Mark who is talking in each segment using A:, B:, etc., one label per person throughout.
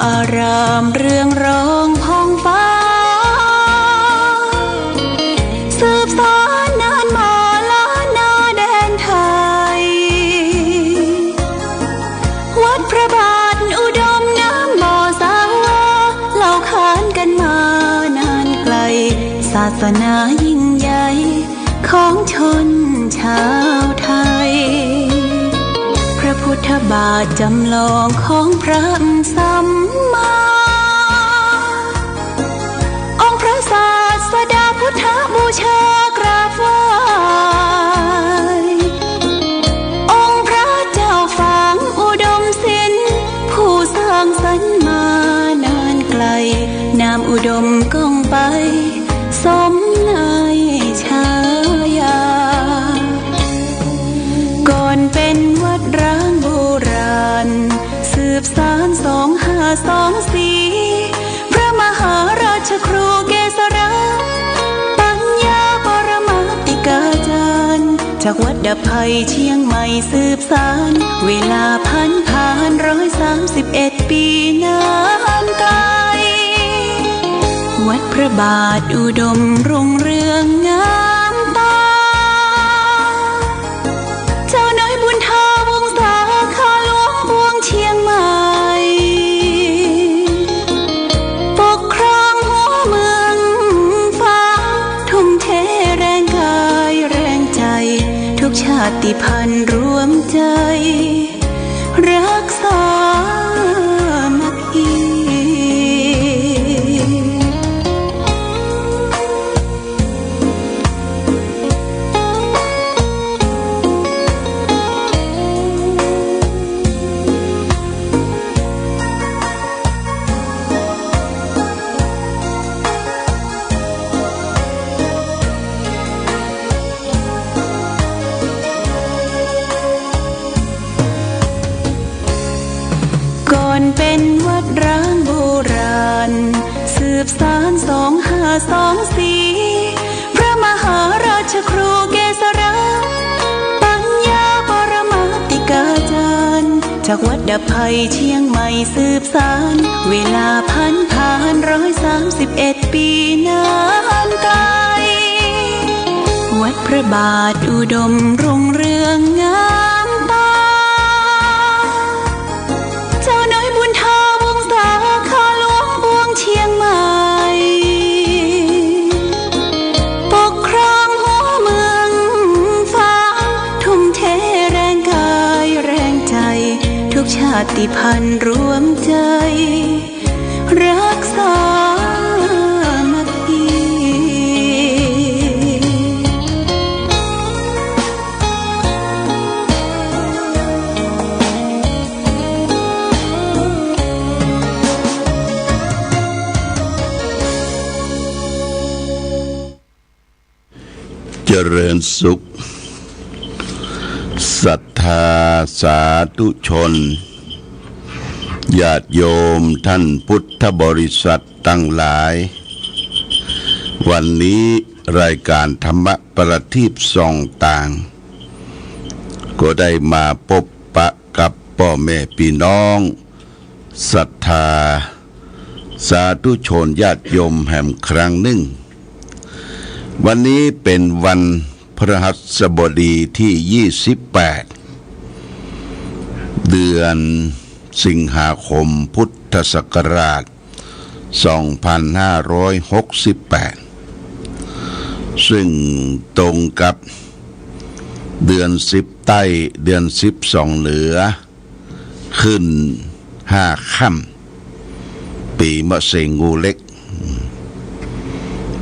A: อารามเรืองรองพองฟ้าสืบสานนานมาล้านนาแดนไทยวัดพระบาทอุดมน้ำบ่อสาวาเล่าขานกันมานานไกลศาสนายิ่งใหญ่ของชนชาวไทยพระพุทธบาทจำลองของพระสัมมาองค์พระศาสดาพุทธบูชากราบไหว้องค์พระเจ้าฝางอุดมศิลป์ผู้สร้างสรรค์มานานไกลนามอุดมก้องไปสมในฉายาก่อนเป็นวัดร้างโบราณสืบสาน2524พระมหาราชครูเกษราปัญญาปรมาติกาจารย์จากวัดดับภัยเชียงใหม่สืบสานเวลาผ่าน131 ปีนานไกลวัดพระบาทอุดมรุ่งเรืองงามตาเจ้าน้อยบุญทาวงศาข้าหลวงพวงเชียงใหม่ปกครองหัวเมืองฟ้าทุ่มเทแรงกายแรงใจทุกชาติพันธุ์รวมใจรักษามัคคีก่อนเป็นวัดร้างโบราณสืบสาน2524พระมหาราชครูเกษราปัญญาปรมาติกาจารย์จากวัดดับภัยเชียงใหม่สืบสานเวลาผ่าน131 ปีนานไกลวัดพระบาทอุดมรุ่งเรืองงามตาเจ้าน้อยบุญทาวงศาข้าหลวงพวงเชียงใหม่ปกครองหัวเมืองฟ้าทุ่มเทแรงกายแรงใจทุกชาติพันธุ์รวมใจรักษามัคคี
B: เจริญสุขศรัทธาสาธุชนญาติโยมท่านพุทธบริษัททั้งหลายวันนี้รายการธรรมประทีปส่องต่างก็ได้มาพบปะกับพ่อแม่พี่น้องศรัทธาสาธุชนญาติโยมแห่งครั้งหนึ่งวันนี้เป็นวันพฤหัสบดีที่28เดือนสิงหาคมพุทธศักราช2568ซึ่งตรงกับเดือน10ใต้เดือน12เหนือขึ้น5ค่ำปีมะเสงงูเล็ก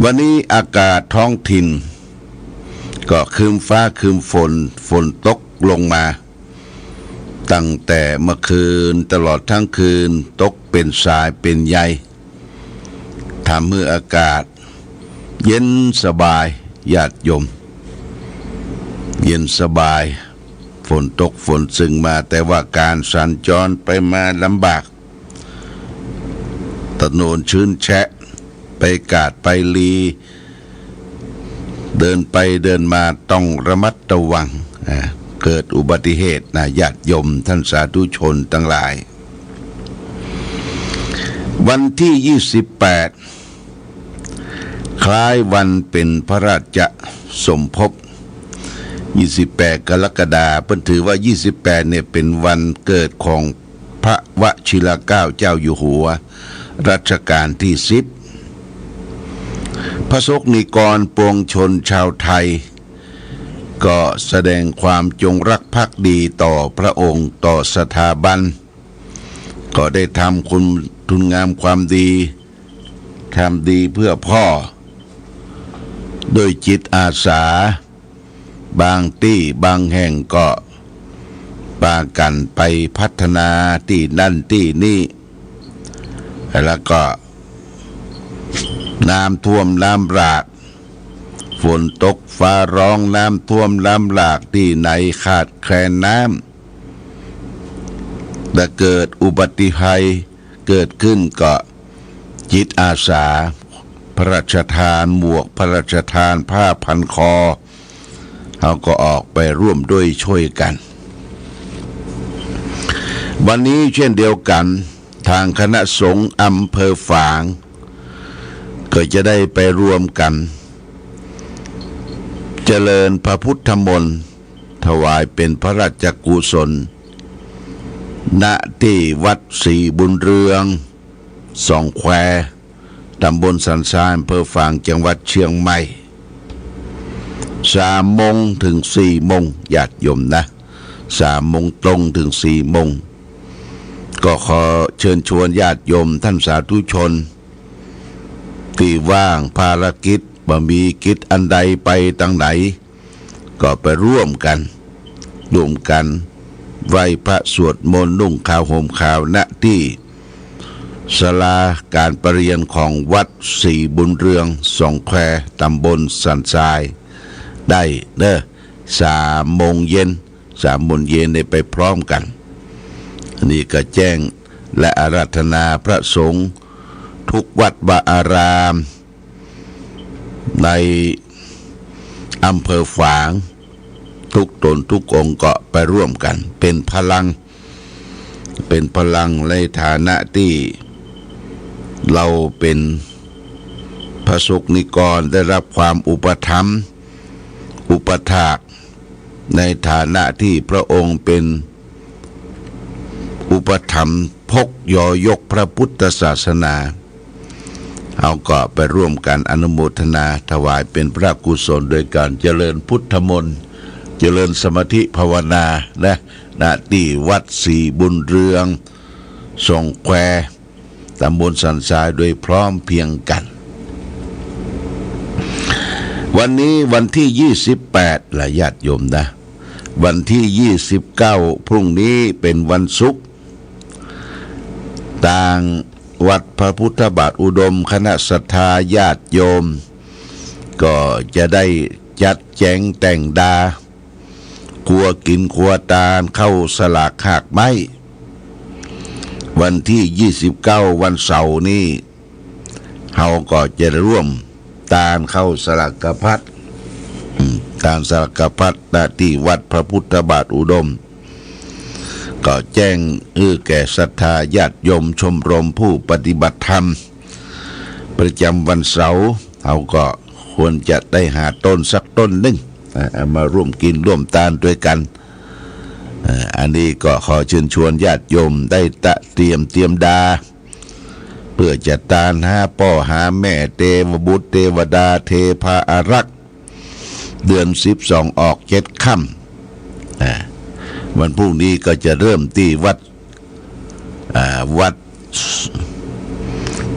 B: วันนี้อากาศท้องถิ่นก็ครึ้มฟ้าครึ้มฝนตกลงมาตั้งแต่เมื่อคืนตลอดทั้งคืนตกเป็นสายเป็นใยทำให้อากาศเย็นสบายญาติโยมเย็นสบายฝนตกฝนซึงมาแต่ว่าการสัญจรไปมาลำบากถนนชื้นแฉะไปกาดไปลีเดินไปเดินมาต้องระมัดระวังเกิดอุบัติเหตุนะญาติโยมท่านสาธุชนทั้งหลาย วันที่28คล้ายวันเป็นพระราชสมภพ28กรกฎาคมเพิ่นถือว่า28เนี่ยเป็นวันเกิดของพระวชิรเกล้าเจ้าอยู่หัวรัชกาลที่10พระสงฆ์นิกรปวงชนชาวไทยก็แสดงความจงรักภักดีต่อพระองค์ต่อสถาบันก็ได้ทำคุณงามความดีทำดีเพื่อพ่อโดยจิตอาสาบางที่บางแห่งก็ปากันไปพัฒนาที่นั่นที่นี่แล้วก็น้ำท่วมน้ำหลากฝนตกฟ้าร้องน้ำท่วมน้ำหลากที่ไหนขาดแคลนน้ำแต่เกิดอุบัติภัยเกิดขึ้นก็จิตอาสาพระราชทานหมวกพระราชทานผ้าพันคอเขาก็ออกไปร่วมด้วยช่วยกันวันนี้เช่นเดียวกันทางคณะสงฆ์อำเภอฝางก็จะได้ไปรวมกันเจริญพระพุทธมนต์ถวายเป็นพระราชกุศลณที่วัดศรีบุญเรืองสองแควตำบลสันทรายอำเภอฝางจังหวัดเชียงใหม่3 โมงถึง 4 โมงญาติโยมนะ3 โมงตรงถึง 4 โมงก็ขอเชิญชวนญาติโยมท่านสาธุชนที่ว่างภารกิจบ่มีกิจอันใดไปทางไหนก็ไปร่วมกันไหว้พระสวดมนต์นุ่งขาวห่มขาวณที่ศาลาการประเรียนของวัดศรีบุญเรืองสองแควตำบลสันทรายได้เด้อ3 โมงเย็นได้ไปพร้อมกันอันนี้ก็แจ้งและอาราธนาพระสงฆ์ทุกวัดวาอารามในอำเภอฝางทุกตนทุกองค์ก็ไปร่วมกันเป็นพลังในฐานะที่เราเป็นพระสงฆ์นิกรได้รับความอุปถัมภ์อุปถากในฐานะที่พระองค์เป็นอุปถัมภ์พกยอยกพระพุทธศาสนาเอาก็ไปร่วมกันอนุโมทนาถวายเป็นพระกุศลโดยการเจริญพุทธมนต์เจริญสมาธิภาวนานะณที่วัดศรีบุญเรืองสองแควตำบลสันทรายโดยพร้อมเพียงกันวันนี้วันที่28ละญาติโยมนะวันที่29พรุ่งนี้เป็นวันศุกร์ต่างวัดพระพุทธบาทอุดมคณะศรัทธาญาติโยมก็จะได้จัดแจงแต่งดาครัวกินครัวตาลเข้าสลากหากไม้วันที่29วันเสาร์นี้เฮาก็จะร่วมตาลเข้าสลากพัดตาลสลากพัดณที่วัดพระพุทธบาทอุดมก็แจ้งแก่ศรัทธาญาติโยมชมรมผู้ปฏิบัติธรรมประจำวันเสาร์เราก็ควรจะได้หาต้นสักต้นหนึ่งมาร่วมกินร่วมทานด้วยกันอันนี้ก็ขอเชิญชวนญาติโยมได้เตรียมดาเพื่อจะทานหาพ่อหาแม่เทวบุตรเทวดาเทพาอารักษ์เดือน12ออก7 ค่ำวันพรุ่งนี้ก็จะเริ่มที่วัด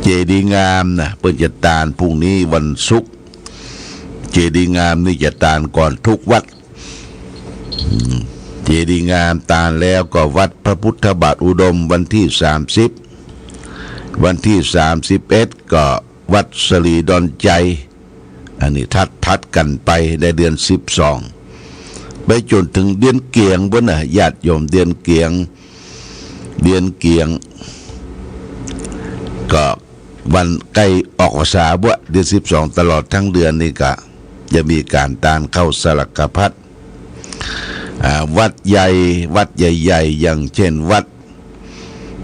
B: เจดีย์งามนะเพื่อจะทานพรุ่งนี้วันศุกร์เจดีย์งามนี่จะทานก่อนทุกวัดเจดีย์งามทานแล้วก็วัดพระพุทธบาทอุดมวันที่30วันที่31ก็วัดสลีดอนใจอันนี้ทัดกันไปในเดือน12ไปจนถึงเดือนเกียงบนน่ะญาติโยมเดือนเกียงก็วันใกล้ออกพรรษาบ่เดือน12ตลอดทั้งเดือนนี่ก็จะมีการตานเข้าสลักพัดวัดใหญ่อย่างเช่นวัด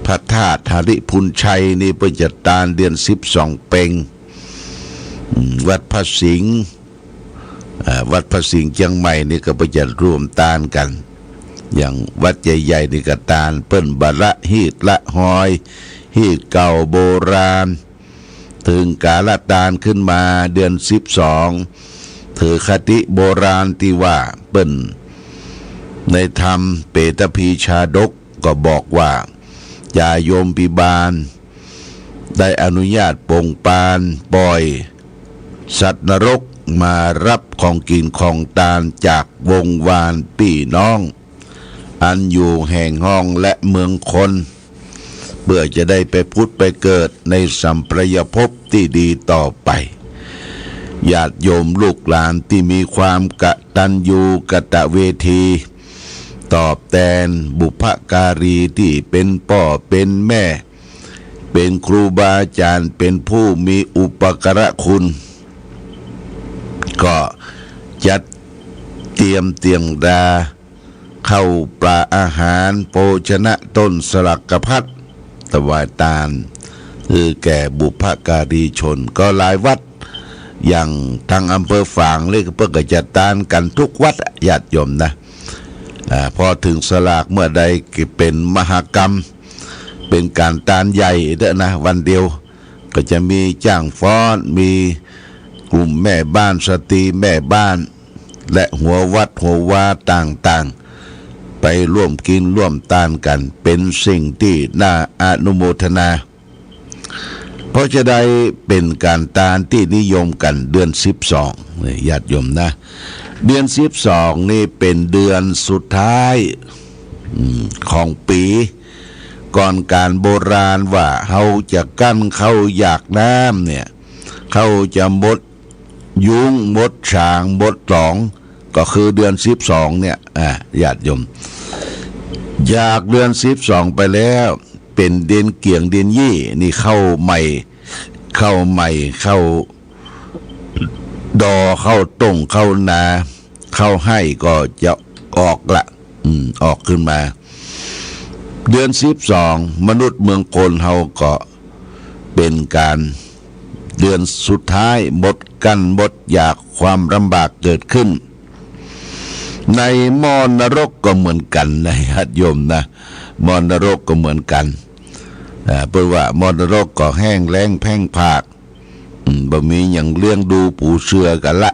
B: พระธาตุหริพุนชัยนี่เปิ่นจะตานเดือน12เพ็งวัดพระสิงห์วัดพระสิงห์เชียงใหม่นี่ก็เปิ่นจะร่วมตานกันอย่างวัดใหญ่ๆนี่ก็ตานเปิ้นบะละฮีดละหอยฮีดเก่าโบราณถึงกาลตานขึ้นมาเดือน12ถือคติโบราณที่ว่าเปิ้นในธรรมเปตพีชาดกก็บอกว่าญาโยมปิบาลได้อนุญาตปงปานปล่อยสัตว์นรกมารับของกินของทานจากวงวานพี่น้องอันอยู่แห่งห้องและเมืองคนเพื่อจะได้ไปพุทธไปเกิดในสัมปรายภพที่ดีต่อไปญาติโยมลูกหลานที่มีความกตัญญูกตเวทีตอบแทนบุพการีที่เป็นพ่อเป็นแม่เป็นครูบาอาจารย์เป็นผู้มีอุปการะคุณก็จัดเตรียมเตียงดาเข้าปลาอาหารโภชนะต้นสลักกพัดถวายทานคือแก่บุพการีชนก็หลายวัดอย่างทางอำเภอฝางเลยเพื่อจะทานกันทุกวัดญาติโยมนะพอถึงสลากเมื่อใดเป็นมหกรรมเป็นการทานใหญ่เด้อนะวันเดียวก็จะมีจ้างฟ้อนมีกลุ่มแม่บ้านสตรีแม่บ้านและหัววัดหัววาต่างๆไปร่วมกินร่วมทานกันเป็นสิ่งที่น่าอนุโมทนาเพราะจะได้เป็นการทานที่นิยมกันเดือน12นี่ญาติโยมนะเดือน12นี่เป็นเดือนสุดท้ายของปีก่อนการโบราณว่าเขาจะกั้นเขาอยากน้ำเนี่ยเขาจะมดยุงมดฉางมดหลองก็คือเดือน12เนี่ยญาติโยมจากเดือน12ไปแล้วเป็นเดือนเกี่ยงเดือนยี่นี่เข้าใหม่เข้าดอเข้าต้งเข้านาเข้าให้ก็จะออกละออกขึ้นมาเดือน12มนุษย์เมืองโคนเฮาก็เป็นการเดือนสุดท้ายหมดกันหมดอยากความลำบากเกิดขึ้นในมอญนรกก็เหมือนกันนะญาติโยมนะมอญนรกก็เหมือนกันเพราะว่ามอญนรกก็แห้งแล้งแพ่งผากบ่มีอย่างเลี้ยงดูปูเสือกันละ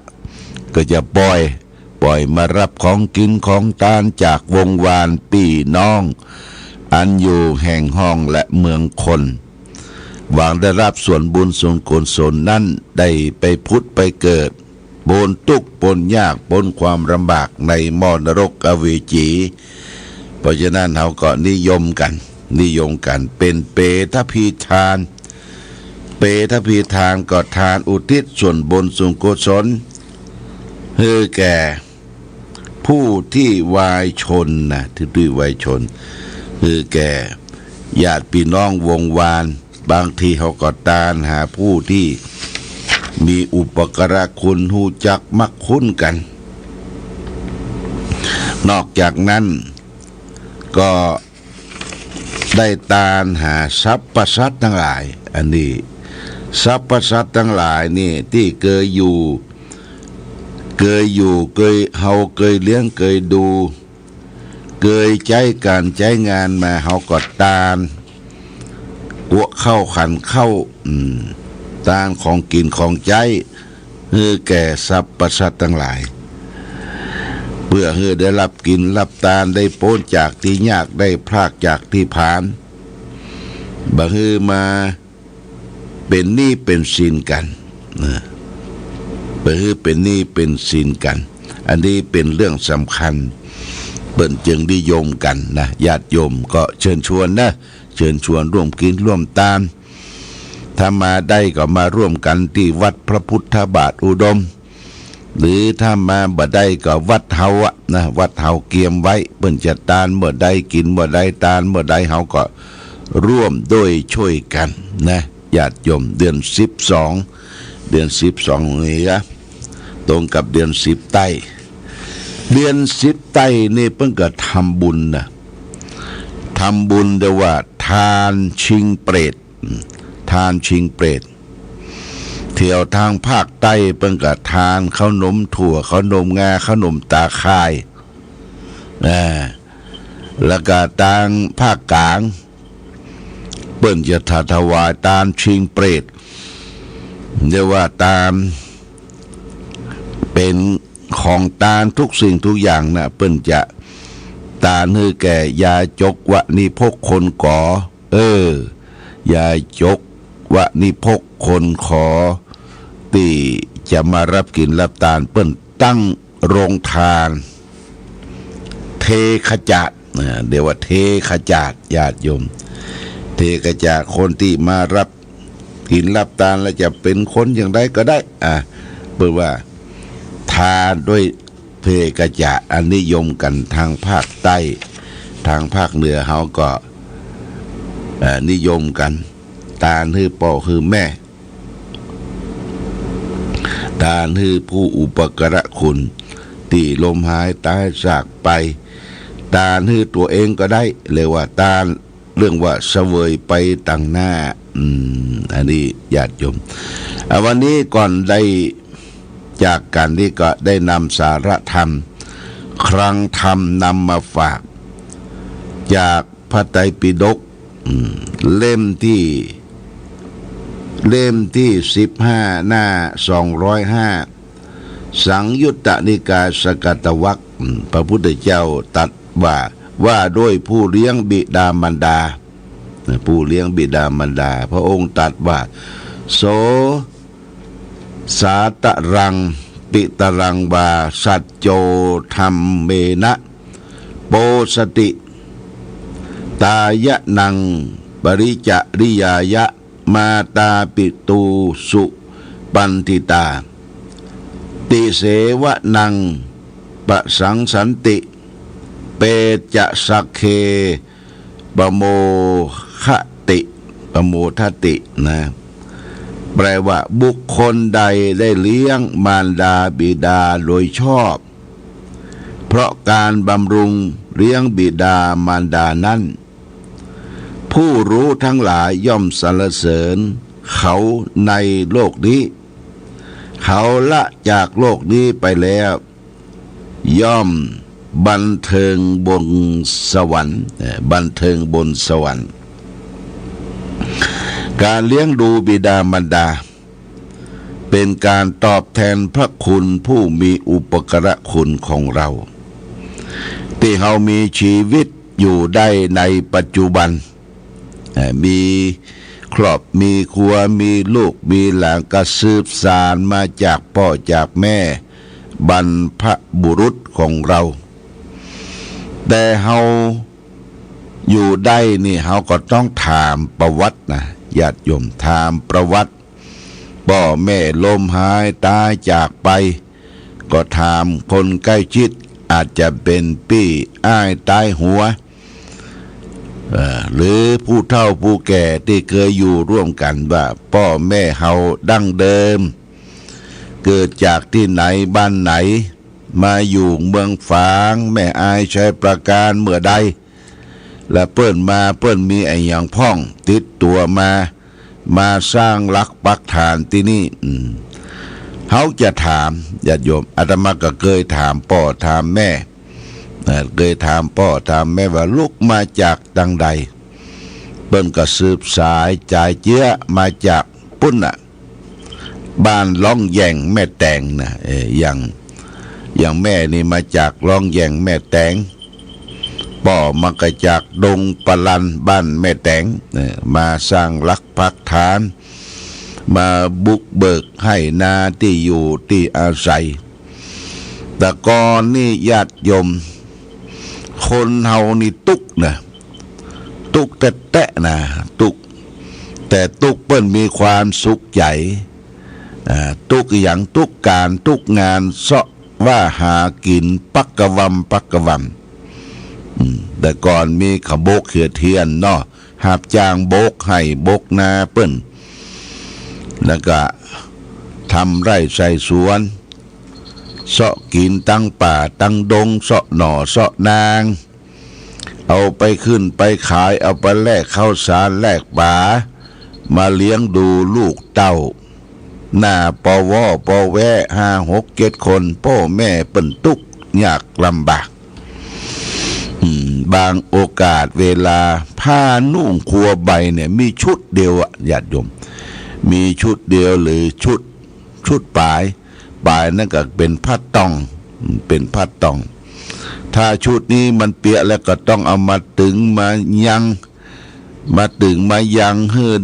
B: ก็จะปล่อยมารับของกินของทานจากวงวานพี่น้องอันอยู่แห่งห้องและเมืองคนหวังได้รับส่วนบุญส่วนกุศลนั้นได้ไปพุทธไปเกิดบนทุกข์บนยากบนความลำบากในมอญนรกอเวจีเพราะฉะนั้นเขาก็นิยมกันเป็นเปตพีทานก็ทานอุทิศส่วนบุญส่วนกุศลให้แก่ผู้ที่วายชนนะที่วายชนคือแก่ญาติพี่น้องวงวานบางทีเขาก็ทานหาผู้ที่มีอุปการะคุณหูจักมักคุ้นกันนอกจากนั้นก็ได้ทานหาสรรพสัตว์ทั้งหลายอันนี้สรรพสัตว์ทั้งหลายนี่ที่เคยอยู่เคยเฮาเคยเลี้ยงเคยดูเคยใช้การใช้งานมาเฮาก็ทานกัวเข้าขันเข้าทานของกินของใช้ให้แก่สรรพสัตว์ทั้งหลายเพื่อให้ได้รับกินรับทานได้พ้นจากที่ยากได้พรากจากที่ผานบ่ฮือมาเป็นหนี้เป็นสินกันบ่ฮือเป็นหนี้เป็นสินกันอันนี้เป็นเรื่องสำคัญเปิ้นจึงนิยมกันนะญาติโยมก็เชิญชวนร่วมกินร่วมทานถ้ามาได้ก็มาร่วมกันที่วัดพระพุทธบาทอุดมหรือถ้ามาบ่ได้ก็วัดเฮานะวัดเฮาเกียมไว้เปิ้นจะทานเมื่อใดกินเมื่อใดทานเมื่อใดเฮาก็ร่วมด้วยช่วยกันนะญาติโยมเดือน12นี่นะตรงกับเดือน10ใต้เดือน10ใต้นี่เพิ่นก็ทำบุญนะทำบุญแต่ว่าท ทานชิงเปรตทานชิงเปรตเที่ยวทางภาคใต้เปิ้นก็ทานข้าวนมถั่วข้าวนมงาข้าวนมตาข่ายแล้วก็ทางภาคกลางเปิ้นจะถวายทานชิงเปรตเรียกว่าตามเป็นของทานทุกสิ่งทุกอย่างนะเปิ้นจะทานให้แก่ยาจกวะนิพกคนก่อยาจกวะนิพกคนขอที่จะมารับกินรับทานเปิ้นตั้งโรงทานเทขจาดเดี๋ยวว่าเทขจาดญาติโยมเทขจาดคนที่มารับกินรับทานแล้วจะเป็นคนอย่างไรก็ได้เปิดว่าทานด้วยเทขจาดอันนิยมกันทางภาคใต้ทางภาคเหนือเขาก็นิยมกันทานคือพ่อคือแม่ทานคือผู้อุปการะคุณที่ลมหายตายจากไปทานคือตัวเองก็ได้เรียกว่าทานเรื่องว่าเสวยไปต่างหน้าอันนี้ญาติโยมวันนี้ก่อนได้จากกันที่ก็ได้นำสาระธรรมครั้งธรรมนำมาฝากจากพระไตรปิฎกเล่มที่15หน้า205สังยุตตนิกายสกัตตวรรคพระพุทธเจ้าตรัสว่าด้วยผู้เลี้ยงบิดามารดาผู้เลี้ยงบิดามารดาพระองค์ตรัสว่าโสสาตรังปิตรังวาสัจโจธรรมเมนะโปสติตายะนังปริจริยายะมาตาปิตูสุปันติตาติเสวะนังปะสังสันติเปจะสักเคปโมคติปโมทตินะแปลว่าบุคคลใดได้เลี้ยงมารดาบิดาโดยชอบเพราะการบำรุงเลี้ยงบิดามารดานั้นผู้รู้ทั้งหลายย่อมสรรเสริญเขาในโลกนี้เขาละจากโลกนี้ไปแล้วย่อมบันเทิงบนสวรรค์บันเทิงบนสวรรค์การเลี้ยงดูบิดามารดาเป็นการตอบแทนพระคุณผู้มีอุปการะคุณของเราที่เรามีชีวิตอยู่ได้ในปัจจุบันมีครอบมีครัวมีลูกมีหลานก็สืบสานมาจากพ่อจากแม่บรรพบุรุษของเราแต่เราอยู่ได้นี่เราก็ต้องถามประวัตินะญาติโยมถามประวัติพ่อแม่ล้มหายตายจากไปก็ถามคนใกล้ชิดอาจจะเป็นพี่อ้ายตายหัวหรือผู้เฒ่าผู้แก่ที่เคยอยู่ร่วมกันว่าพ่อแม่เฮาดั้งเดิมเกิดจากที่ไหนบ้านไหนมาอยู่เมืองฝางแม่อายชัยประการเมื่อใดและเปิ้นมีไอ้อย่างพ่องติดตัวมาสร้างหลักปักฐานที่นี่เขาจะถามญาติโยมอาตมาก็เคยถามพ่อถามแม่เคยถามพ่อถามแม่ว่าลูกมาจากดังใดเปิ้นก็สืบสายจ่ายเจื้อมาจากปุ้นบ้านล่องแยงแม่แตงนะอย่างแม่นี่มาจากล่องแยงแม่แตงพ่อมาก็จากดงปลันบ้านแม่แตงมาสร้างหลักปักฐานมาบุกเบิกให้นาที่อยู่ที่อาศัยแต่ก่อนนี่ญาติโยมคนเฮานี่ตุกนะตุกแตะนะตุกแต่ตุกเปิ้นมีความสุขใจตุกอย่างตุกการตุกงานเสาะว่าหากินปักกะวัมแต่ก่อนมีขบกเขือเทียนเนาะหาบจ้างโบกให้โบกนาเปิ้นแล้วก็ทำไร่ใส่สวนเสาะกินตั้งป่าตั้งดงเสาะหน่อเสาะนาง เอาไปขึ้นไปขายเอาไปแลกข้าวสารแลกปลามาเลี้ยงดูลูกเต้าหน้าปวปแว5-6-7 คนพ่อแม่เปิ้นทุกข์ยากลำบากบางโอกาสเวลาผ้านุ่งครัวใบเนี่ยมีชุดเดียวอะญาติโยมมีชุดเดียวหรือชุดปลายนั่นก็เป็นผ้าตองเป็นผ้าตองถ้าชุดนี้มันเปียกแล้วก็ต้องเอามาตึงมายังเฮือ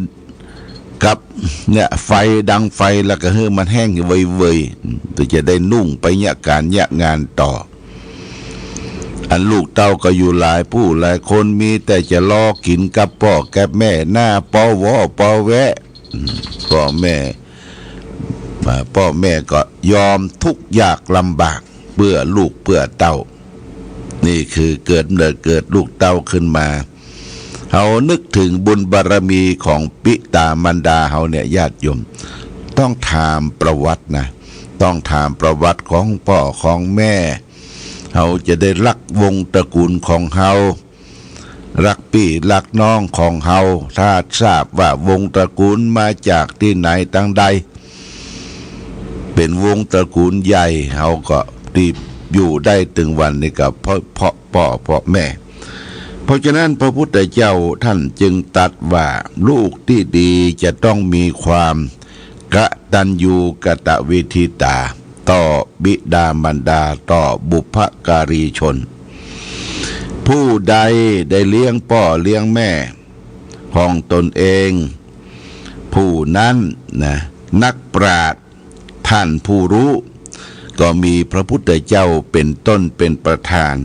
B: กับเนี่ยไฟดังไฟแล้วก็เฮือมันแห้งเว่ยๆถึงจะได้นุ่งไปเนี่ยการเนี่ยงานต่ออันลูกเต้าก็อยู่หลายผู้หลายคนมีแต่จะรอกินกับพ่อกับแม่หน้าปอวอปอแวะพ่อแม่ก็ยอมทุกข์ยากลำบากเพื่อลูกเพื่อเต้านี่คือเกิดลูกเต้าขึ้นมาเขานึกถึงบุญบารมีของปิตามารดาเขาเนี่ยญาติโยมต้องถามประวัตินะต้องถามประวัติของพ่อของแม่เขาจะได้รักวงตระกูลของเขารักพี่รักน้องของเขาถ้าทราบว่าวงตระกูลมาจากที่ไหนตั้งใดเป็นวงตระกูลใหญ่เขาก็รีบอยู่ได้ถึงวันนี้กับพ่อแม่เพราะฉะนั้นพระพุทธเจ้าท่านจึงตรัสว่าลูกที่ดีจะต้องมีความกตัญญูกตเวทิตาต่อบิดามารดาต่อบุพการีชนผู้ใดได้เลี้ยงพ่อเลี้ยงแม่ของตนเองผู้นั้นนะนักปราชญ์ท่านผู้รู้ก็มีพระพุทธเจ้าเป็นต้นเป็นประธาน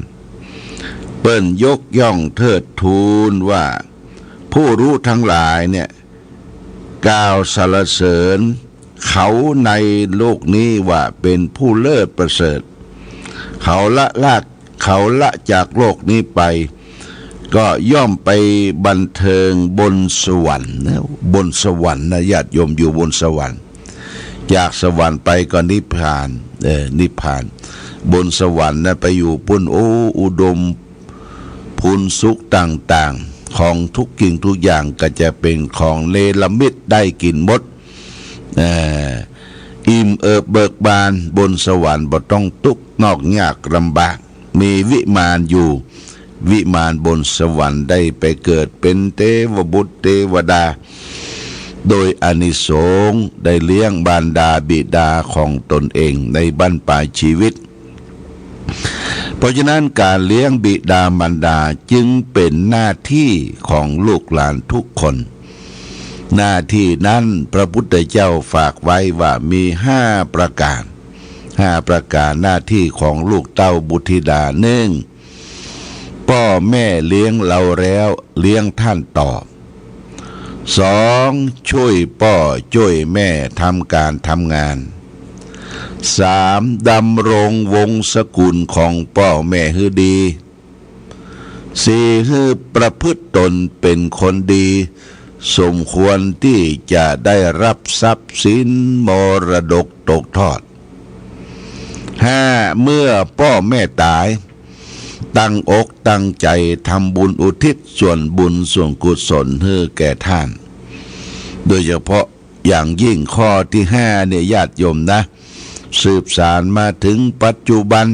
B: เปิ้นยกย่องเทิดทูนว่าผู้รู้ทั้งหลายเนี่ยกล่าวสรรเสริญเขาในโลกนี้ว่าเป็นผู้เลิศประเสริฐเขาละจากโลกนี้ไปก็ย่อมไปบันเทิงบนสวรรค์นะบนสวรรค์นะญาติโยมอยู่บนสวรรค์จากสวรรค์ไปก็นิพพานบนสวรรค์นะไปอยู่ปุ่นอุดมพูนสุขต่างๆของทุกกิ่งทุกอย่างก็จะเป็นของเนรมิตได้กินหมดอิ่มเบิกบานบนสวรรค์บ่ต้องทุกข์นอกยากลำบากมีวิมานอยู่วิมานบนสวรรค์ได้ไปเกิดเป็นเทวบุตรเทวดาโดยอานิสงส์ได้เลี้ยงบารดาบิดาของตนเองในบั้นปลายชีวิตเพราะฉะนั้นการเลี้ยงบิดามารดาจึงเป็นหน้าที่ของลูกหลานทุกคนหน้าที่นั้นพระพุทธเจ้าฝากไว้ว่ามี5 ประการหน้าที่ของลูกเต้าบุตรธิดา1พ่อแม่เลี้ยงเราแล้วเลี้ยงท่านตอบ2ช่วยพ่อช่วยแม่ทำการทำงาน3ดำรงวงศกุลของพ่อแม่ให้ดี4ให้ประพฤติตนเป็นคนดีสมควรที่จะได้รับทรัพย์สินมรดกตกทอด5เมื่อพ่อแม่ตายตั้งอกตั้งใจทำบุญอุทิศส่วนบุญส่วนกุศลให้แก่ท่านโดยเฉพาะอย่างยิ่งข้อที่5เนี่ยญาติโยมนะสืบสานมาถึงปัจจุบัน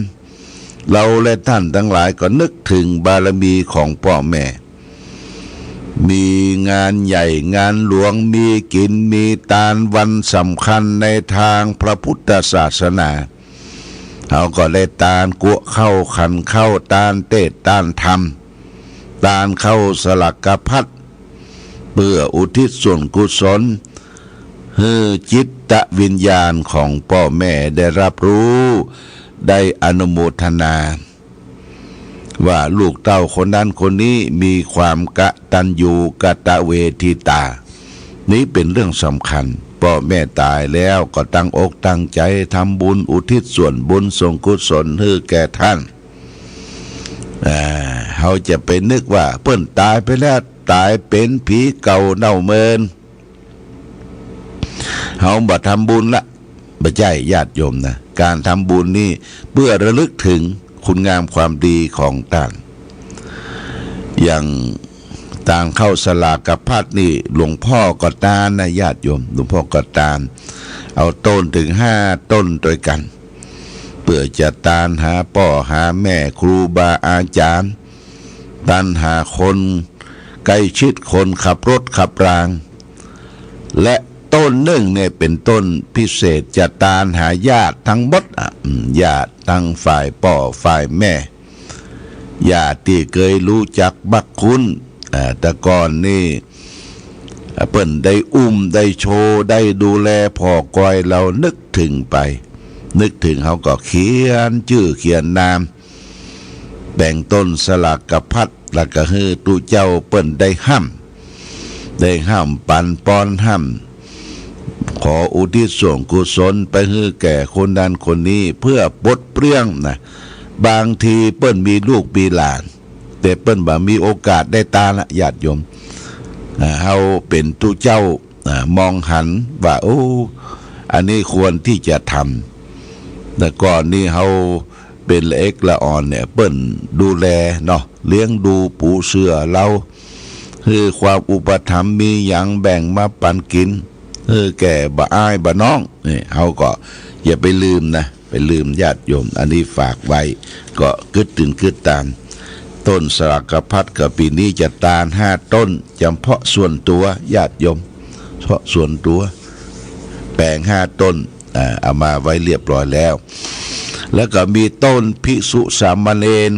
B: เราและท่านทั้งหลายก็นึกถึงบารมีของพ่อแม่มีงานใหญ่งานหลวงมีกินมีทานวันสำคัญในทางพระพุทธศาสนาเขาก็ได้ทานกัวเข้าขันเข้าทานเทศทานธรรมทานเข้าสลักพัดเพื่ออุทิศส่วนกุศลให้จิตวิญญาณของพ่อแม่ได้รับรู้ได้อนุโมทนาว่าลูกเต้าคนนั้นคนนี้มีความกตัญญูกตเวทิตานี้เป็นเรื่องสำคัญพ่อแม่ตายแล้วก็ตั้งอกตั้งใจทำบุญอุทิศส่วนบุญส่งกุศลให้แก่ท่านเขาจะไปนึกว่าเพิ่นตายไปแล้วตายเป็นผีเก่าเน่าเมินเขาบ่ทำบุญละบ่ใช่ญาติโยมนะการทำบุญนี่เพื่อระลึกถึงคุณงามความดีของท่าน อย่างต่างเข้าสลากกับพัดนี่หลวงพ่อก็ตานนะญาติโยมหลวงพ่อก็ตานเอาต้นถึง5 ต้นด้วยกันเพื่อจะตานหาพ่อหาแม่ครูบาอาจารย์ตานหาคนใกล้ชิดคนขับรถขับรางและต้นหนึ่งเนี่ยเป็นต้นพิเศษจะตานหาญาติทั้งหมดญาติทั้งฝ่ายพ่อฝ่ายแม่ญาติที่เคยรู้จักบักคุณแต่ก่อนนี่เปิ้นได้ได้โชว์ได้ดูแลพ่อกอยเรานึกถึงไปนึกถึงเขาก็เขียนชื่อเขียนนามแบ่งต้นสลากกับพัดแล้วก็ฮือตูเจ้าเปิ้นได้ห้ำปันปอนห้ำขออุทิศส่วนกุศลไปฮือแก่คนนั้นคนนี้เพื่อปลดเปลื้องนะบางทีเปิ้นมีลูกมีหลานแต่เปิ้นบ่มีโอกาสได้ตาละญาติโยมเฮาเป็นตูเจ้ามองหันว่าโอ้อันนี้ควรที่จะทำแต่ก่อนนี้เฮาเป็นละเอกละอ่อนเนี่ยเปิ้นดูแลเนาะเลี้ยงดูปูเสือเราคือความอุปถัมภ์มีอย่างแบ่งมาปันกินแก่บ่อ้ายบ่น้องนี่เฮาก็อย่าไปลืมนะไปลืมญาติโยมอันนี้ฝากไว้ก็กึดตื่นกึดตามต้นสลากพัดกับปีนี้จะตาน5 ต้นจำเพาะส่วนตัวญาติโยมเพาะส่วนตัวแปลง5 ต้นเอามาไว้เรียบร้อยแล้วแล้วก็มีต้นภิกษุสามเณร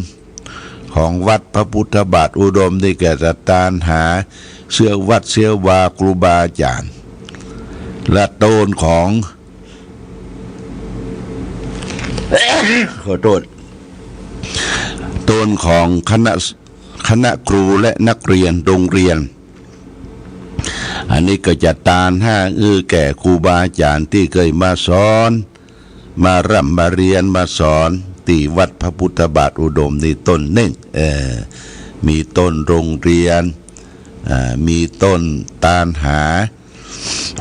B: ของวัดพระพุทธบาทอุดมได้แก่จะตานหาเสื้อวัดเสื้อวาครูบาอาจารย์และต้นของขอโทษต้นของคณะครูและนักเรียนโรงเรียนอันนี้ก็จะตานแก่ครูบาอาจารย์ที่เคยมาสอนมาร่ำมาเรียนมาสอนที่วัดพระพุทธบาทอุดมนี่ต้นหนึ่งมีต้นโรงเรียนมีต้นตานหา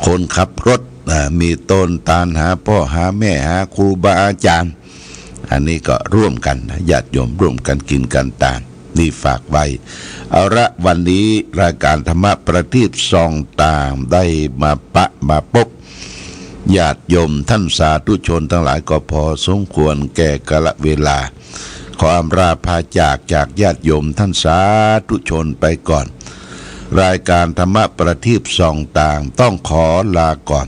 B: คนขับรถมีต้นตานหาพ่อหาแม่หาครูบาอาจารย์อันนี้ก็ร่วมกันญาติโยมร่วมกันกินกันตานนี่ฝากไว้เอาละวันนี้รายการธรรมะประทีปส่องตามได้มาพบญาติโยมท่านสาธุชนทั้งหลายก็พอสมควรแก่กาลเวลาขออำลาพาจากญาติโยมท่านสาธุชนไปก่อนรายการธรรมะประทีปส่องตามต้องขอลาก่อน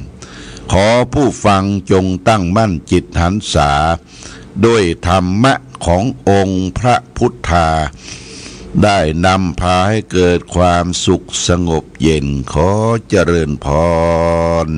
B: ขอผู้ฟังจงตั้งมั่นจิตหันษาด้วยธรรมะขององค์พระพุทธาได้นำพาให้เกิดความสุขสงบเย็นขอเจริญพร